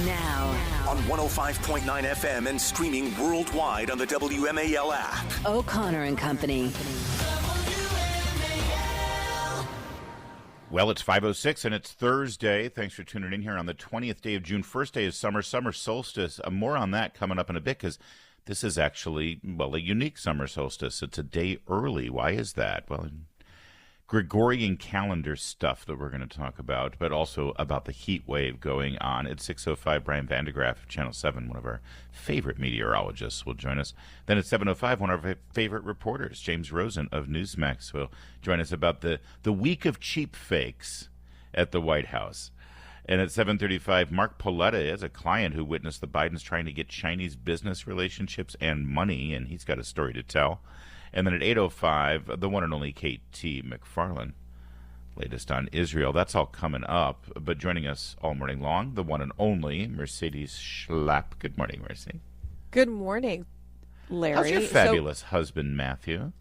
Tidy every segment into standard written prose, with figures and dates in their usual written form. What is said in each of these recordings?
Now on 105.9 FM and streaming worldwide on the WMAL app. O'Connor and Company. Well, it's 5:06 and it's Thursday. Thanks for tuning in here on the 20th day of June. First day of summer solstice. More on that coming up in a bit because this is actually, well, a unique summer solstice. It's a day early. Why is that? Well, Gregorian calendar stuff that we're going to talk about, but also about the heat wave going on. At 6:05, Brian Vandegraff of Channel 7, one of our favorite meteorologists, will join us. Then at 7:05, one of our favorite reporters, James Rosen of Newsmax, will join us about the week of cheap fakes at the White House. And at 7:35, Mark Pauletta is a client who witnessed the Bidens trying to get Chinese business relationships and money, and he's got a story to tell. And then at 8:05, the one and only KT McFarland, latest on Israel. That's all coming up. But joining us all morning long, the one and only Mercedes Schlapp. Good morning, Mercy. Good morning, Larry. How's your fabulous husband, Matthew?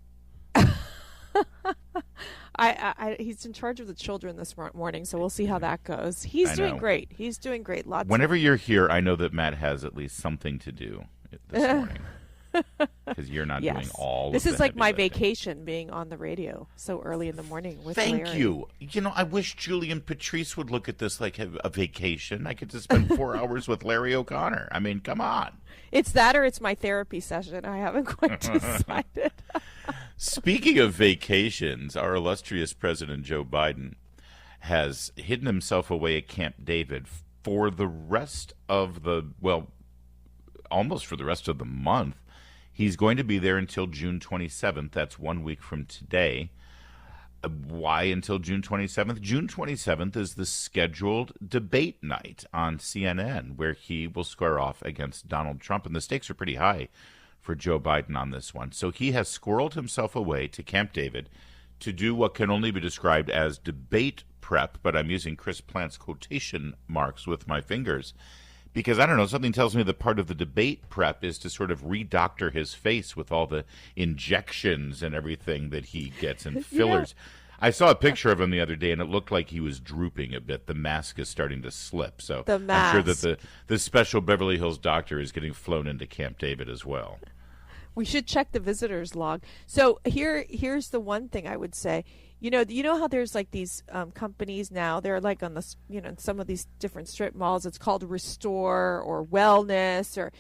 He's in charge of the children this morning, so we'll see how that goes. He's doing great. He's doing great. Whenever you're here, I know that Matt has at least something to do this morning. Because you're not doing all this of is like my lifting. vacation, being on the radio so early in the morning with Thank Larry. you. You know, I wish Julian Patrice would look at this like a vacation. I get to spend 4 hours with Larry O'Connor. I mean, come on. It's that or it's my therapy session. I haven't quite decided. Speaking of vacations, our illustrious President Joe Biden has hidden himself away at Camp David for the rest of almost for the rest of the month. He's going to be there until June 27th. That's 1 week from today. Why until June 27th? June 27th is the scheduled debate night on CNN where he will square off against Donald Trump. And the stakes are pretty high for Joe Biden on this one. So he has squirreled himself away to Camp David to do what can only be described as debate prep. But I'm using Chris Plant's quotation marks with my fingers. Because, I don't know, something tells me that part of the debate prep is to sort of redoctor his face with all the injections and everything that he gets and fillers. Yeah. I saw a picture of him the other day, and it looked like he was drooping a bit. The mask is starting to slip. So I'm sure that the special Beverly Hills doctor is getting flown into Camp David as well. We should check the visitor's log. So here's the one thing I would say. You know how there's like these companies now, they're like on the, some of these different strip malls, it's called Restore or Wellness or,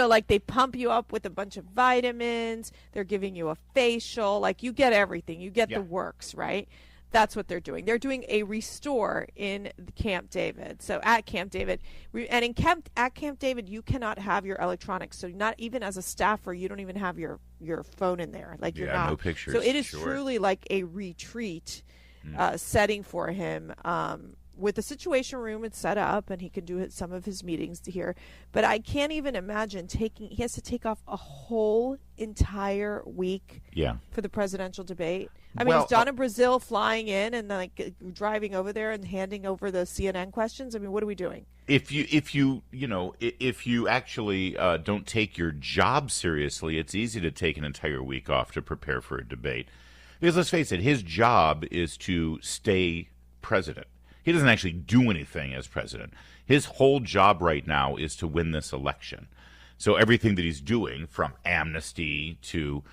like they pump you up with a bunch of vitamins. They're giving you a facial, like you get everything. You get the works, right? That's what they're doing. They're doing a Restore in Camp David. So at Camp David, and at Camp David, you cannot have your electronics. So not even as a staffer, you don't even have your phone in there. Like you're not. No pictures. So it is truly like a retreat setting for him. With the Situation Room, it's set up, and he can do some of his meetings here. But I can't even imagine he has to take off a whole entire week for the presidential debate. I mean, is Donna Brazile flying in and like driving over there and handing over the CNN questions? I mean, what are we doing? If you actually don't take your job seriously, it's easy to take an entire week off to prepare for a debate. Because let's face it, his job is to stay president. He doesn't actually do anything as president. His whole job right now is to win this election. So everything that he's doing, from amnesty to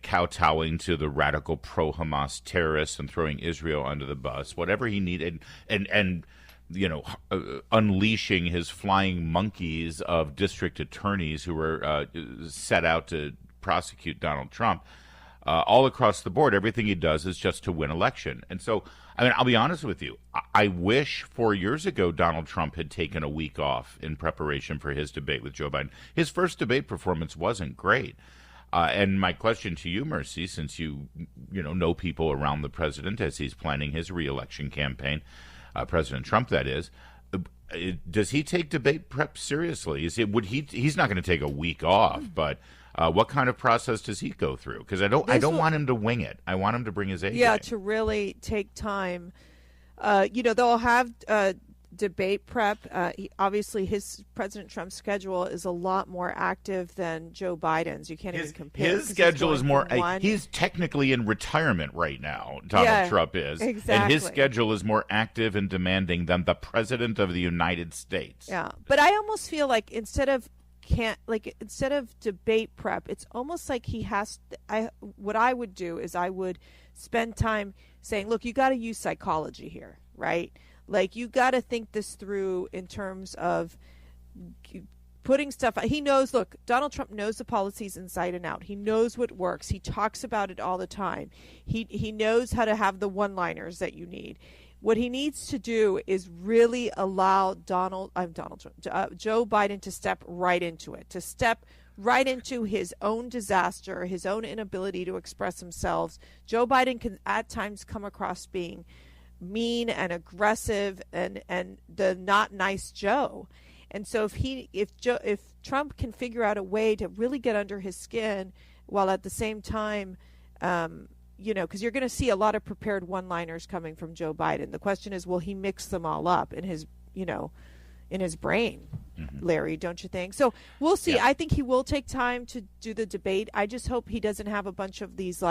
kowtowing to the radical pro-Hamas terrorists and throwing Israel under the bus, whatever he needed, and unleashing his flying monkeys of district attorneys who were set out to prosecute Donald Trump. All across the board, everything he does is just to win election. And so, I mean, I'll be honest with you. I wish 4 years ago Donald Trump had taken a week off in preparation for his debate with Joe Biden. His first debate performance wasn't great. And my question to you, Mercy, since you know people around the president as he's planning his reelection campaign, President Trump, that is, does he take debate prep seriously? He's not going to take a week off, but what kind of process does he go through? Because I don't want him to wing it. I want him to bring his A game. Yeah, to really take time. They'll have debate prep, obviously President Trump's schedule is a lot more active than Joe Biden's. You can't even compare. His schedule is more. He's technically in retirement right now. Donald Trump is, exactly. And his schedule is more active and demanding than the President of the United States. Yeah, but I almost feel like instead of debate prep, it's almost like he has. What I would do is I would spend time saying, look, you got to use psychology here, right? Like, you got to think this through in terms of putting stuff. He knows, look, Donald Trump knows the policies inside and out. He knows what works. He talks about it all the time. He knows how to have the one-liners that you need. What he needs to do is really allow Joe Biden to step right into it, to step right into his own disaster, his own inability to express himself. Joe Biden can at times come across being mean and aggressive and the not nice Joe. And so if Trump can figure out a way to really get under his skin while at the same time, because you're going to see a lot of prepared one-liners coming from Joe Biden. The question is, will he mix them all up in his brain, Larry, don't you think? So we'll see. Yeah. I think he will take time to do the debate. I just hope he doesn't have a bunch of these,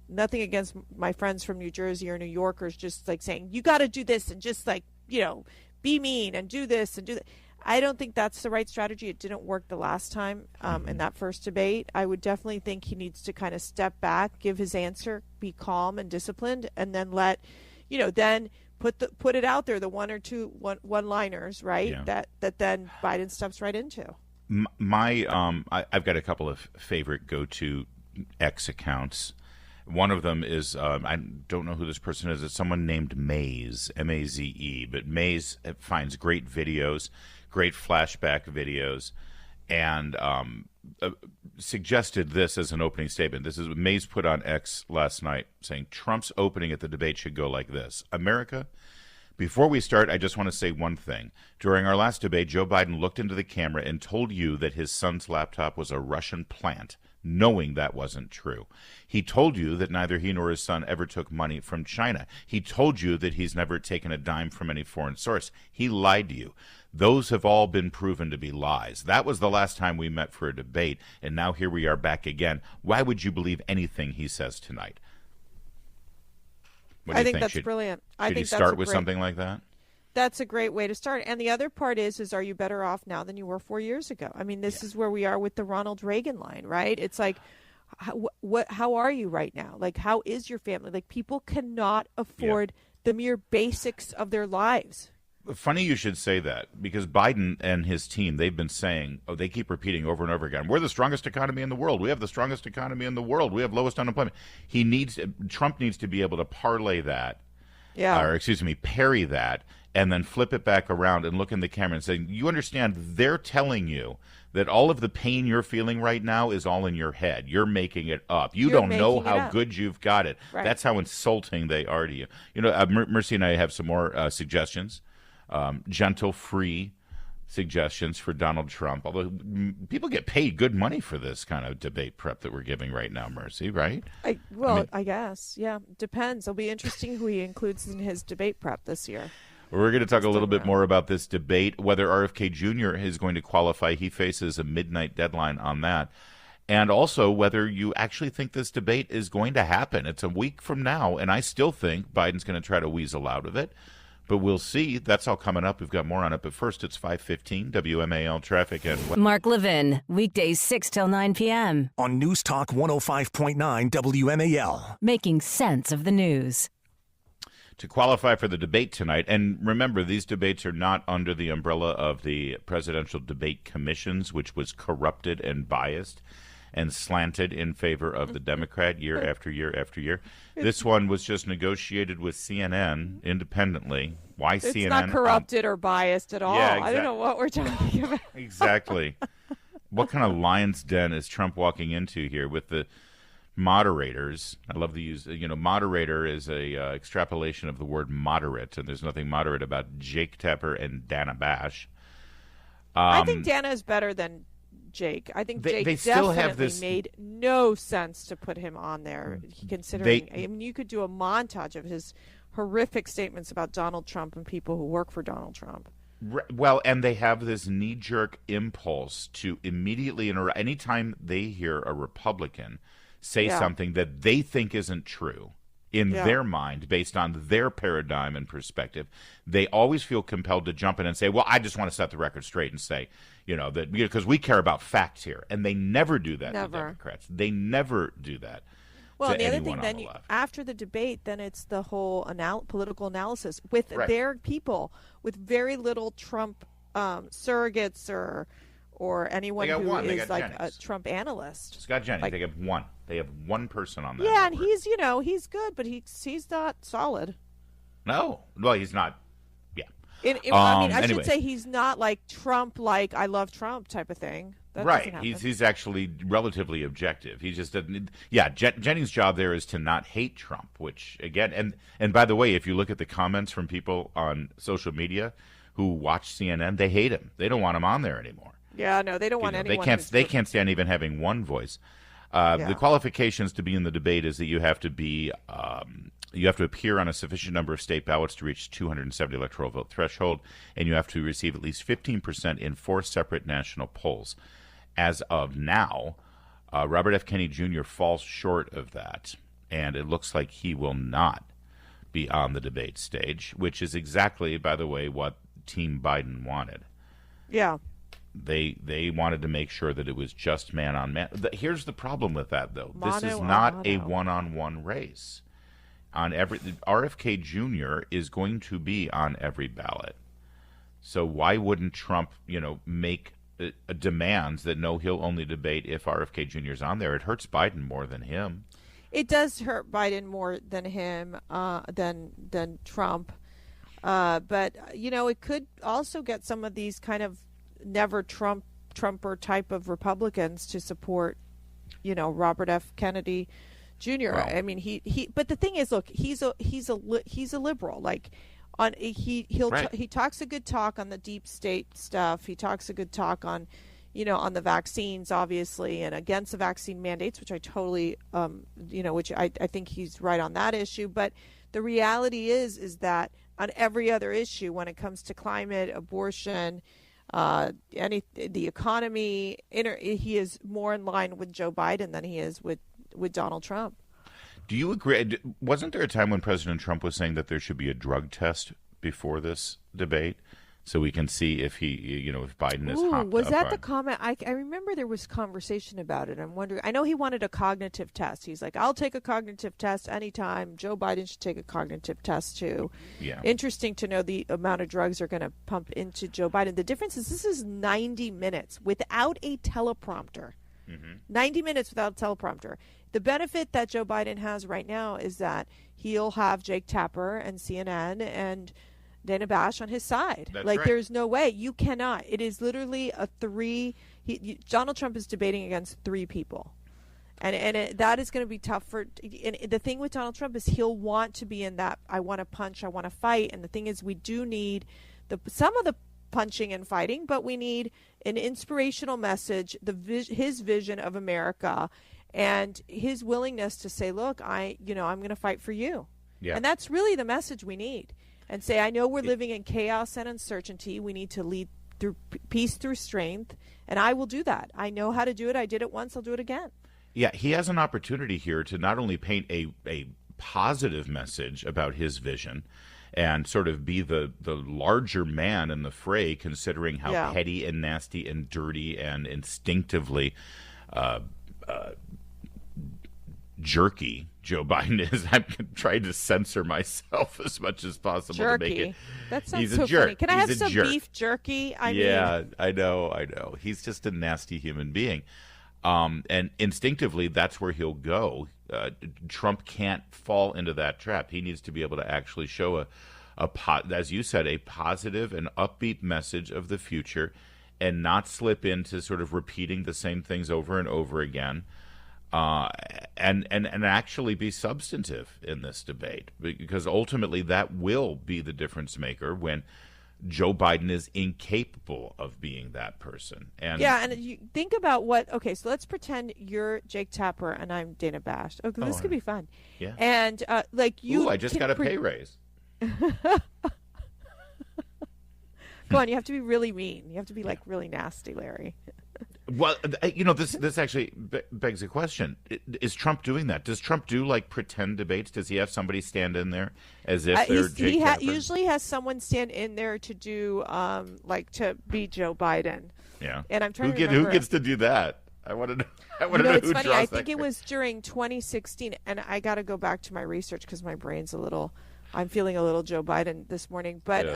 nothing against my friends from New Jersey or New Yorkers just like saying, you got to do this and just be mean and do this and do that. I don't think that's the right strategy. It didn't work the last time in that first debate. I would definitely think he needs to kind of step back, give his answer, be calm and disciplined, and then then put it out there, the one or two one-liners, right? Yeah. That then Biden steps right into. I've got a couple of favorite go-to X accounts. One of them is, I don't know who this person is. It's someone named Maze, M-A-Z-E. But Maze finds great videos, great flashback videos, and suggested this as an opening statement. This is what Maze put on X last night, saying Trump's opening at the debate should go like this. America, before we start, I just want to say one thing. During our last debate, Joe Biden looked into the camera and told you that his son's laptop was a Russian plant, knowing that wasn't true. He told you that neither he nor his son ever took money from China. He told you that he's never taken a dime from any foreign source. He lied to you. Those have all been proven to be lies. That was the last time we met for a debate, and now here we are back again. Why would you believe anything he says tonight? I think that's brilliant. Should he start with something like that? That's a great way to start. And the other part is are you better off now than you were 4 years ago? I mean, this is where we are with the Ronald Reagan line, right? It's like, how are you right now? Like, how is your family? Like, people cannot afford the mere basics of their lives. Funny you should say that, because Biden and his team, they've been saying, they keep repeating over and over again, we're the strongest economy in the world. We have the strongest economy in the world. We have lowest unemployment. Trump needs to be able to parlay that, parry that, and then flip it back around and look in the camera and say, you understand, they're telling you that all of the pain you're feeling right now is all in your head. You're making it up. You don't know how good you've got it. Right. That's how insulting they are to you. Mercy and I have some more suggestions. Gentle, free suggestions for Donald Trump. Although people get paid good money for this kind of debate prep that we're giving right now, Mercy, right? I guess. Yeah, depends. It'll be interesting who he includes in his debate prep this year. We're going to talk a little bit more about this debate, whether RFK Jr. is going to qualify. He faces a midnight deadline on that. And also whether you actually think this debate is going to happen. It's a week from now, and I still think Biden's going to try to weasel out of it. But we'll see. That's all coming up. We've got more on it. But first, it's 5:15 WMAL traffic. And Mark Levin, weekdays 6 till 9 p.m. on News Talk 105.9 WMAL. Making sense of the news. To qualify for the debate tonight, and remember, these debates are not under the umbrella of the Presidential Debate Commissions, which was corrupted and biased and slanted in favor of the Democrat year after year after year. This one was just negotiated with CNN independently. Why it's CNN? It's not corrupted or biased at all. Yeah, I don't know what we're talking about. Exactly. What kind of lion's den is Trump walking into here with the moderators? I love to use, moderator is a extrapolation of the word moderate, and there's nothing moderate about Jake Tapper and Dana Bash. I think Dana is better than Jake. I think Jake definitely made no sense to put him on there, considering. I mean, you could do a montage of his horrific statements about Donald Trump and people who work for Donald Trump. Well, and they have this knee-jerk impulse to immediately interrupt. Anytime they hear a Republican say something that they think isn't true in their mind, based on their paradigm and perspective, they always feel compelled to jump in and say, well, I just want to set the record straight and say, that because we care about facts here. And they never do that to Democrats. They never do that. Well, and the other thing, then after the debate, then it's the whole political analysis with their people, with very little Trump surrogates or anyone who is like a Trump analyst. Scott Jennings, they have one. They have one person on that. Yeah, network. and he's good, but he's not solid. No, well, he's not. Yeah. I should say he's not like Trump, like I love Trump type of thing. That right. He's actually relatively objective. He just doesn't. Yeah. Jennings' job there is to not hate Trump, which again, and by the way, if you look at the comments from people on social media who watch CNN, they hate him. They don't want him on there anymore. Yeah. No, they don't want anyone. They can't stand even having one voice. The qualifications to be in the debate is that you have to be. You have to appear on a sufficient number of state ballots to reach 270 electoral vote threshold, and you have to receive at least 15% in 4 separate national polls. As of now, Robert F. Kennedy Jr. falls short of that, and it looks like he will not be on the debate stage, which is exactly, by the way, what Team Biden wanted. Yeah. They wanted to make sure that it was just man on man. Here's the problem with that, though. This is not a one-on-one race. RFK Jr. is going to be on every ballot. So why wouldn't Trump, make demands that no, he'll only debate if RFK Jr. is on there? It hurts Biden more than him. It does hurt Biden more than him, than Trump. But it could also get some of these kind of never Trumper type of Republicans to support, Robert F. Kennedy Jr. Well, I mean, he. But the thing is, look, he's a liberal. Like, he talks a good talk on the deep state stuff. He talks a good talk on, on the vaccines, obviously, and against the vaccine mandates, which I totally, which I think he's right on that issue. But the reality is that on every other issue, when it comes to climate, abortion, the economy, he is more in line with Joe Biden than he is with Donald Trump. Do you agree? Wasn't there a time when President Trump was saying that there should be a drug test before this debate, so we can see if if Biden is hopped was up that on... the comment? I remember there was conversation about it. I'm wondering. I know he wanted a cognitive test. He's like, I'll take a cognitive test anytime. Joe Biden should take a cognitive test too. Yeah. Interesting to know the amount of drugs are going to pump into Joe Biden. The difference is this is 90 minutes without a teleprompter. 90 minutes without a teleprompter. The benefit that Joe Biden has right now is that he'll have Jake Tapper and CNN and Dana Bash on his side. That's like, right. There's no way. You cannot. It is literally a three. Donald Trump is debating against 3 people. And that is going to be tough for. And the thing with Donald Trump is he'll want to be in that I want to punch, I want to fight. And the thing is we do need some of the punching and fighting, but we need an inspirational message, his vision of America, and his willingness to say, look, I'm going to fight for you. Yeah. And that's really the message we need. And say, I know we're living in chaos and uncertainty. We need to lead through peace through strength, and I will do that. I know how to do it. I did it once. I'll do it again. Yeah, he has an opportunity here to not only paint a positive message about his vision and sort of be the larger man in the fray, considering how petty and nasty and dirty and instinctively jerky Joe Biden is. I'm trying to censor myself as much as possible to make it. That sounds He's so a jerk. funny. Can I He's have a some jerk. beef jerky? I know. He's just a nasty human being. And instinctively, that's where he'll go. Trump can't fall into that trap. He needs to be able to actually show as you said, a positive and upbeat message of the future, and not slip into sort of repeating the same things over and over again, and actually be substantive in this debate, because ultimately that will be the difference maker when Joe Biden is incapable of being that person. And you think about okay, so let's pretend you're Jake Tapper and I'm Dana Bash. Okay, this could be fun. Yeah. And I just got a pay raise. Go on, you have to be really mean. You have to be really nasty, Larry. Well, this actually begs a question. Is Trump doing that? Does Trump do pretend debates? Does he have somebody stand in there as if they're Jake Tapper? He usually has someone stand in there to do to beat Joe Biden. Yeah. And I'm trying to remember who gets to do that. I want to know. It's who funny. draws I that think it was during 2016, and I got to go back to my research because my brain's I'm feeling a little Joe Biden this morning. But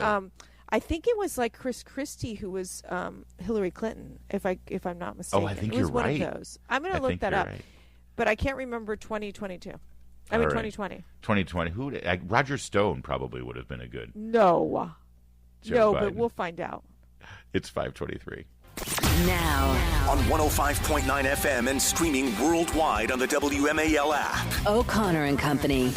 I think it was Chris Christie who was Hillary Clinton, if I'm not mistaken. Oh, I think it was you're right. One of those. I'm going to look that up, but I can't remember 2022. I mean 2020. 2020. Roger Stone probably would have been a good. No, Joe Biden. But we'll find out. It's 5:23. Now On 105.9 FM and streaming worldwide on the WMAL app. O'Connor and Company.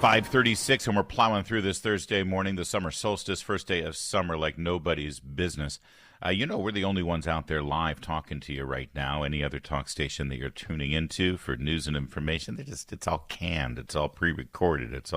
5:36, and we're plowing through this Thursday morning, the summer solstice, first day of summer, like nobody's business. We're the only ones out there live talking to you right now. Any other talk station that you're tuning into for news and information, it's all canned. It's all pre-recorded.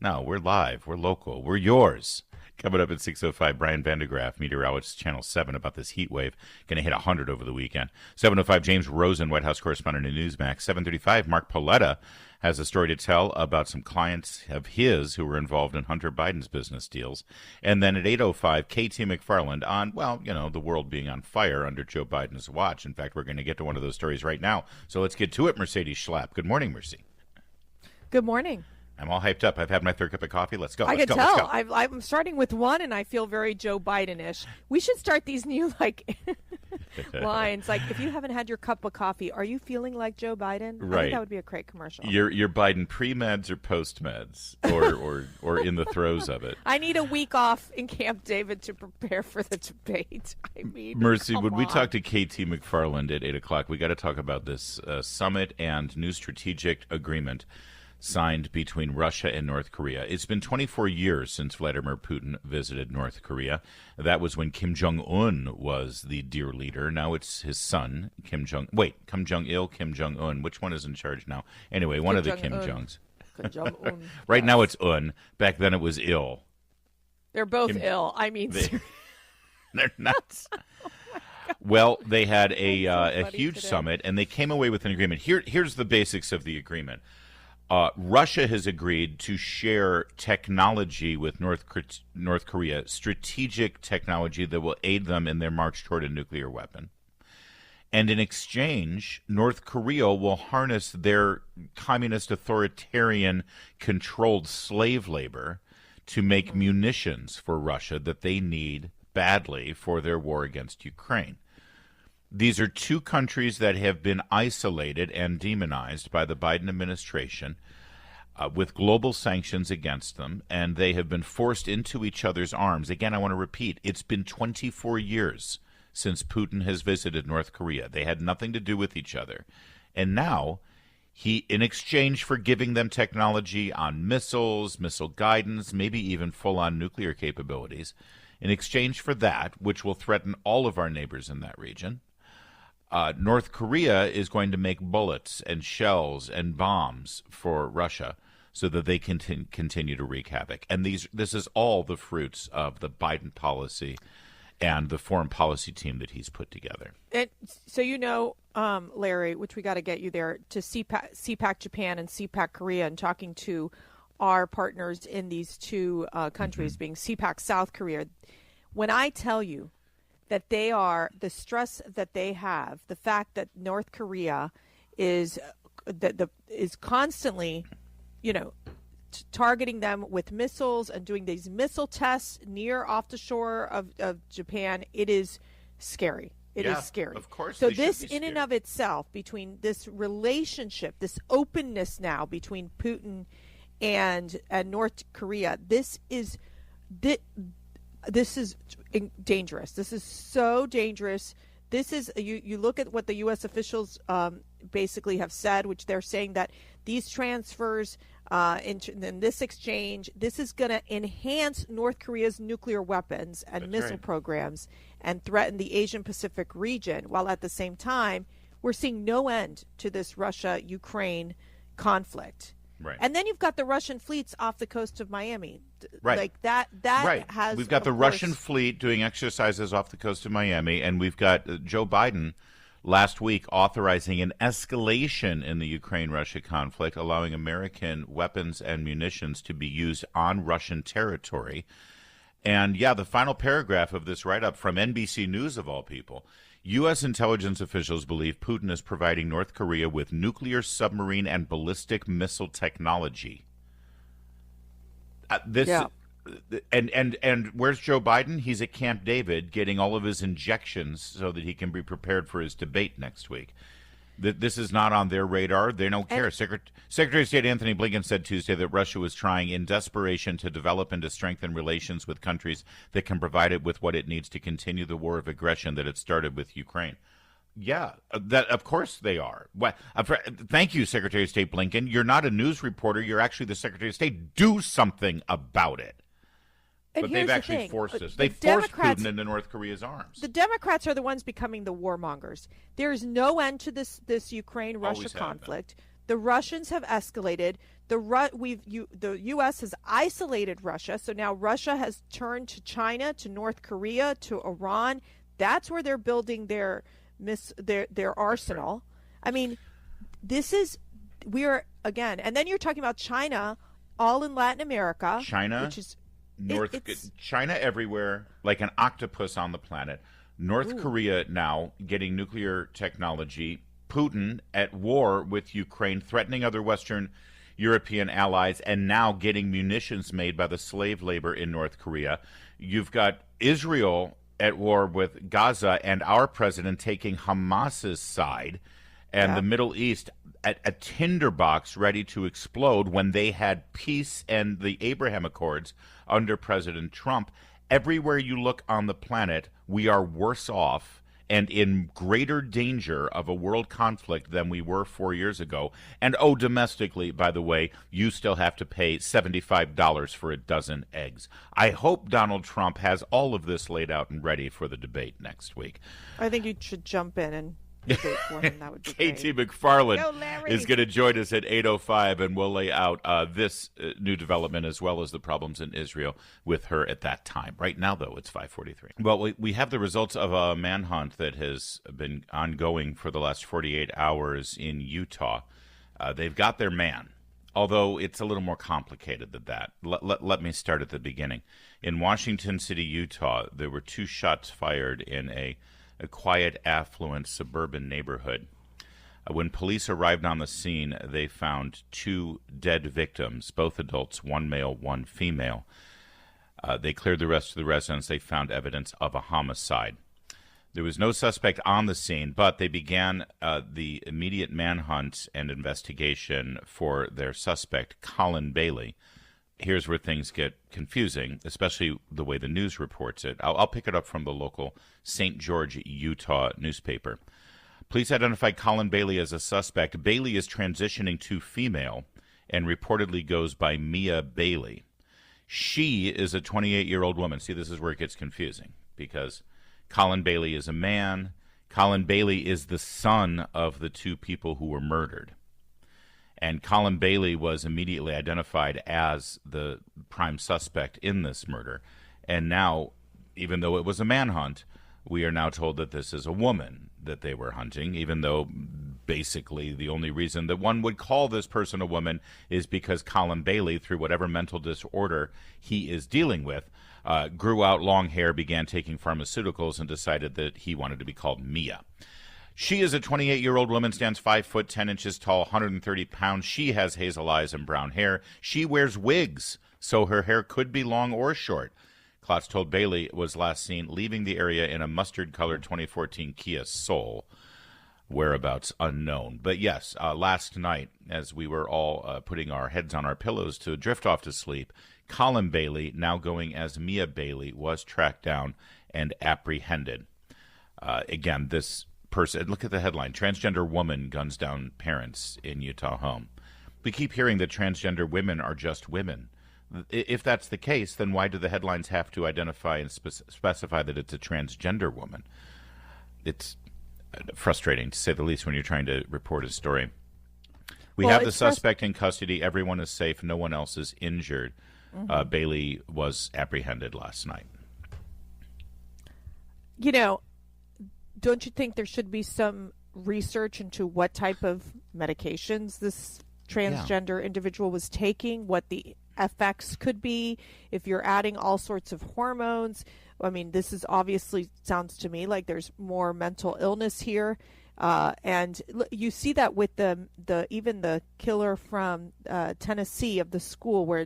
No, we're live. We're local. We're yours. Coming up at 6:05, Brian Vandegraff, meteorologist, Channel 7, about this heat wave. Going to hit 100 over the weekend. 7:05, James Rosen, White House correspondent at Newsmax. 7:35, Mark Paoletta has a story to tell about some clients of his who were involved in Hunter Biden's business deals. And then at 8:05, KT McFarland on, the world being on fire under Joe Biden's watch. In fact, we're going to get to one of those stories right now. So let's get to it, Mercedes Schlapp. Good morning, Mercy. Good morning. I'm all hyped up. I've had my third cup of coffee. Let's go. I Let's can go, tell. let's go. I'm starting with one, and I feel very Joe Biden-ish. We should start these new lines. If you haven't had your cup of coffee, are you feeling like Joe Biden? Right. I think that would be a great commercial. You're Biden pre-meds or post-meds, or in the throes of it. I need a week off in Camp David to prepare for the debate. Mercy, when we on. talk to KT McFarland at 8 o'clock, we got to talk about this summit and new strategic agreement signed between Russia and North Korea. It's been 24 years since Vladimir Putin visited North Korea. That was when Kim Jong-un was the dear leader. Now it's his son, Kim Jong-il, Kim Jong-un. Which one is in charge now? Anyway, one of the Kim Jongs. Kim Jong-un. Right now it's Un. Back then it was Il. They're both ill. They're nuts. Well, they had a huge today. summit, and they came away with an agreement. Here's the basics of the agreement. Russia has agreed to share technology with North Korea, strategic technology that will aid them in their march toward a nuclear weapon. And in exchange, North Korea will harness their communist authoritarian controlled slave labor to make munitions for Russia that they need badly for their war against Ukraine. These are two countries that have been isolated and demonized by the Biden administration with global sanctions against them, and they have been forced into each other's arms. Again, I want to repeat, it's been 24 years since Putin has visited North Korea. They had nothing to do with each other. And now, in exchange for giving them technology on missiles, missile guidance, maybe even full-on nuclear capabilities, in exchange for that, which will threaten all of our neighbors in that region, North Korea is going to make bullets and shells and bombs for Russia so that they can continue to wreak havoc. And this is all the fruits of the Biden policy and the foreign policy team that he's put together. And so Larry, which we got to get you there, to CPAC Japan and CPAC Korea, and talking to our partners in these two countries, being CPAC South Korea. When I tell you that they are, the stress that they have, the fact that North Korea is constantly, targeting them with missiles and doing these missile tests off the shore of Japan, it is scary. It is scary. Of course. So this, in and of itself, between this relationship, this openness now between Putin and North Korea, this is dangerous. This is so dangerous. This is you look at what the U.S. officials basically have said, which they're saying that these transfers in this exchange. This is going to enhance North Korea's nuclear weapons and missile programs and threaten the Asian Pacific region, while at the same time, we're seeing no end to this Russia-Ukraine conflict. Right. And then you've got the Russian fleets off the coast of Miami. Right. Like that right. has... We've got the course, Russian fleet doing exercises off the coast of Miami, and we've got Joe Biden last week authorizing an escalation in the Ukraine-Russia conflict, allowing American weapons and munitions to be used on Russian territory. And, yeah, the final paragraph of this write-up from NBC News, of all people, U.S. intelligence officials believe Putin is providing North Korea with nuclear, submarine, and ballistic missile technology. And where's Joe Biden? He's at Camp David getting all of his injections so that he can be prepared for his debate next week. This is not on their radar. They don't care. Secretary of State Anthony Blinken said Tuesday that Russia was trying in desperation to develop and to strengthen relations with countries that can provide it with what it needs to continue the war of aggression that it started with Ukraine. Yeah, that of course they are. Thank you, Secretary of State Blinken. You're not a news reporter. You're actually the Secretary of State. Do something about it. But they've actually forced us. They forced Putin into North Korea's arms. The Democrats are the ones becoming the warmongers. There is no end to this Ukraine-Russia conflict. The Russians have escalated. The U.S. has isolated Russia, so now Russia has turned to China, to North Korea, to Iran. That's where they're building their arsenal. I mean, again, and then you're talking about China, all in Latin America, which is China everywhere, like an octopus on the planet. North Korea now getting nuclear technology. Putin at war with Ukraine, threatening other Western European allies, and now getting munitions made by the slave labor in North Korea. You've got Israel at war with Gaza and our president taking Hamas's side, and the Middle East at a tinderbox ready to explode when they had peace and the Abraham Accords under President Trump. Everywhere you look on the planet, we are worse off and in greater danger of a world conflict than we were 4 years ago. And, domestically, by the way, you still have to pay $75 for a dozen eggs. I hope Donald Trump has all of this laid out and ready for the debate next week. I think you should jump in and debate for him. That would be Katie McFarland Go, is going to join us at 8:05, and we'll lay out this new development as well as the problems in Israel with her at that time. Right now, though, it's 5:43. Well, we have the results of a manhunt that has been ongoing for the last 48 hours in Utah. They've got their man, although it's a little more complicated than that. Let me start at the beginning. In Washington City, Utah, there were 2 shots fired in a quiet, affluent suburban neighborhood. When police arrived on the scene, they found 2 dead victims, both adults, 1 male, 1 female. They cleared the rest of the residence. They found evidence of a homicide. There was no suspect on the scene, but they began the immediate manhunt and investigation for their suspect, Colin Bailey. Here's where things get confusing, especially the way the news reports it. I'll pick it up from the local St. George, Utah newspaper. Police identified Colin Bailey as a suspect. Bailey is transitioning to female and reportedly goes by Mia Bailey. She is a 28-year-old woman. See, this is where it gets confusing because Colin Bailey is a man. Colin Bailey is the son of the 2 people who were murdered. And Colin Bailey was immediately identified as the prime suspect in this murder. And now, even though it was a manhunt, we are now told that this is a woman that they were hunting, even though basically the only reason that one would call this person a woman is because Colin Bailey, through whatever mental disorder he is dealing with, grew out long hair, began taking pharmaceuticals, and decided that he wanted to be called Mia. She is a 28-year-old woman, stands 5 foot 10 inches tall, 130 pounds. She has hazel eyes and brown hair. She wears wigs, so her hair could be long or short. Klotz told Bailey was last seen leaving the area in a mustard-colored 2014 Kia Soul. Whereabouts unknown. But yes, last night, as we were all putting our heads on our pillows to drift off to sleep, Colin Bailey, now going as Mia Bailey, was tracked down and apprehended. Again, this person, look at the headline, transgender woman guns down parents in Utah home. We keep hearing that transgender women are just women. If that's the case, then why do the headlines have to identify and specify that it's a transgender woman? It's frustrating, to say the least, when you're trying to report a story. We have the suspect in custody. Everyone is safe. No one else is injured. Bailey was apprehended last night. You know, don't you think there should be some research into what type of medications this transgender individual was taking, what the effects could be if you're adding all sorts of hormones? I mean, this is obviously, sounds to me like there's more mental illness here. And you see that with the even the killer from Tennessee of the school where,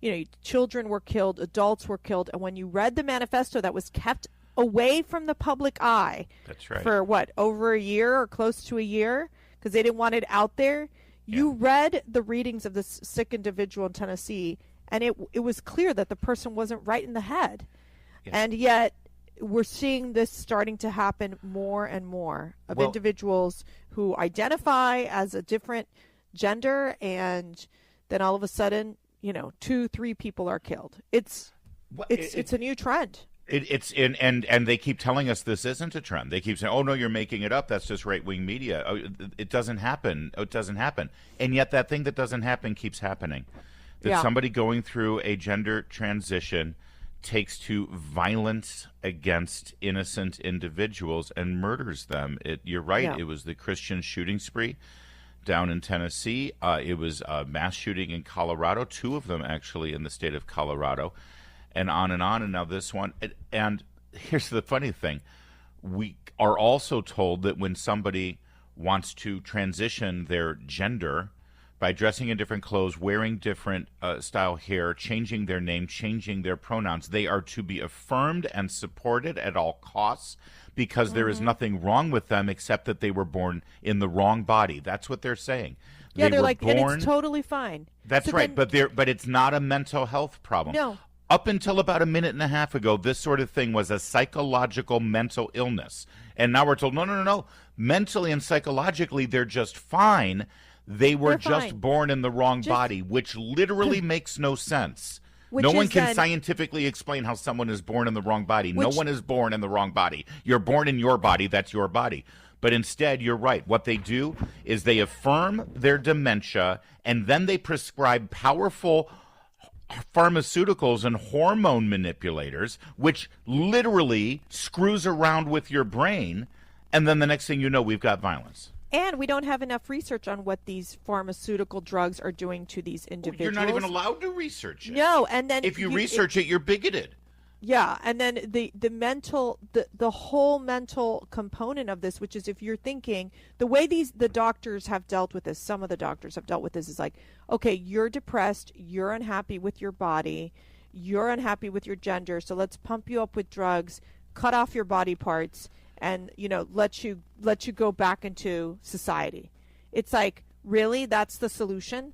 you know, children were killed, adults were killed. And when you read the manifesto, that was kept away from the public eye. That's right. For what, over a year or close to a year, because they didn't want it out there. You read the readings of this sick individual in Tennessee, and it was clear that the person wasn't right in the head. And yet we're seeing this starting to happen more and more of individuals who identify as a different gender, and then all of a sudden, you know, 2-3 people are killed. It's a new trend. And they keep telling us this isn't a trend. They keep saying, "Oh no, you're making it up. That's just right-wing media. Oh, it doesn't happen. It doesn't happen." And yet that thing that doesn't happen keeps happening. That somebody going through a gender transition takes to violence against innocent individuals and murders them. You're right. It was the Christian shooting spree down in Tennessee. It was a mass shooting in Colorado. 2 of them actually in the state of Colorado. And on and on, and now this one. And here's the funny thing. We are also told that when somebody wants to transition their gender by dressing in different clothes, wearing different style hair, changing their name, changing their pronouns, they are to be affirmed and supported at all costs because there is nothing wrong with them except that they were born in the wrong body. That's what they're saying. Yeah, they're like, and it's totally fine. That's right, but it's not a mental health problem. No. Up until about a minute and a half ago, this sort of thing was a psychological mental illness. And now we're told, no. Mentally and psychologically, they're just fine. They're just fine. Born in the wrong body, which literally makes no sense. No one can scientifically explain how someone is born in the wrong body. No one is born in the wrong body. You're born in your body. That's your body. But instead, you're right. What they do is they affirm their dementia, and then they prescribe powerful pharmaceuticals and hormone manipulators, which literally screws around with your brain, and then the next thing you know, we've got violence. And we don't have enough research on what these pharmaceutical drugs are doing to these individuals. You're not even allowed to research it. No, and then if you research it, you're bigoted. Yeah, and then the whole mental component of this, which is if you're thinking the way the doctors have dealt with this, some of the doctors have dealt with this is like, okay, you're depressed, you're unhappy with your body, you're unhappy with your gender, so let's pump you up with drugs, cut off your body parts, and let you go back into society. It's like, really, that's the solution?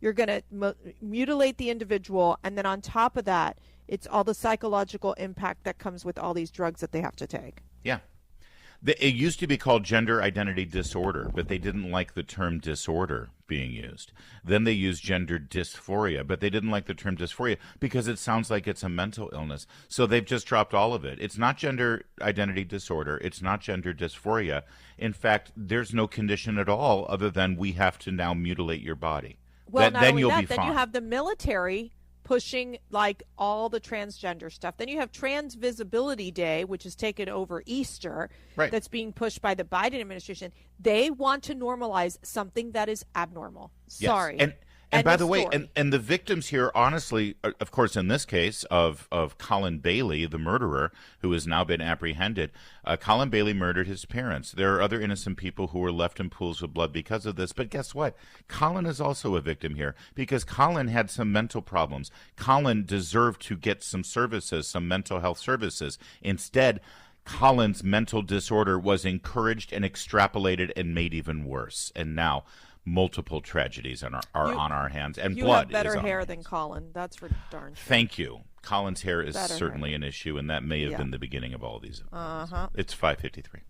You're going to mutilate the individual, and then on top of that, it's all the psychological impact that comes with all these drugs that they have to take. Yeah. It used to be called gender identity disorder, but they didn't like the term disorder being used. Then they used gender dysphoria, but they didn't like the term dysphoria because it sounds like it's a mental illness. So they've just dropped all of it. It's not gender identity disorder. It's not gender dysphoria. In fact, there's no condition at all other than we have to now mutilate your body. Well, then you'll be fine. Then you have the military pushing like all the transgender stuff. Then you have Trans Visibility Day, which is taken over Easter, right, that's being pushed by the Biden administration. They want to normalize something that is abnormal. Sorry. Yes. And by the way, and the victims here, honestly, of course, in this case of Colin Bailey, the murderer, who has now been apprehended, Colin Bailey murdered his parents. There are other innocent people who were left in pools of blood because of this. But guess what? Colin is also a victim here because Colin had some mental problems. Colin deserved to get some services, some mental health services. Instead, Colin's mental disorder was encouraged and extrapolated and made even worse. And now multiple tragedies are on our hands, and you blood have better is on hair our than hands. Colin. That's for darn sure. Thank you. Colin's hair is Better certainly hair. an issue, and that may have been the beginning of all these. Uh-huh. It's 5:53.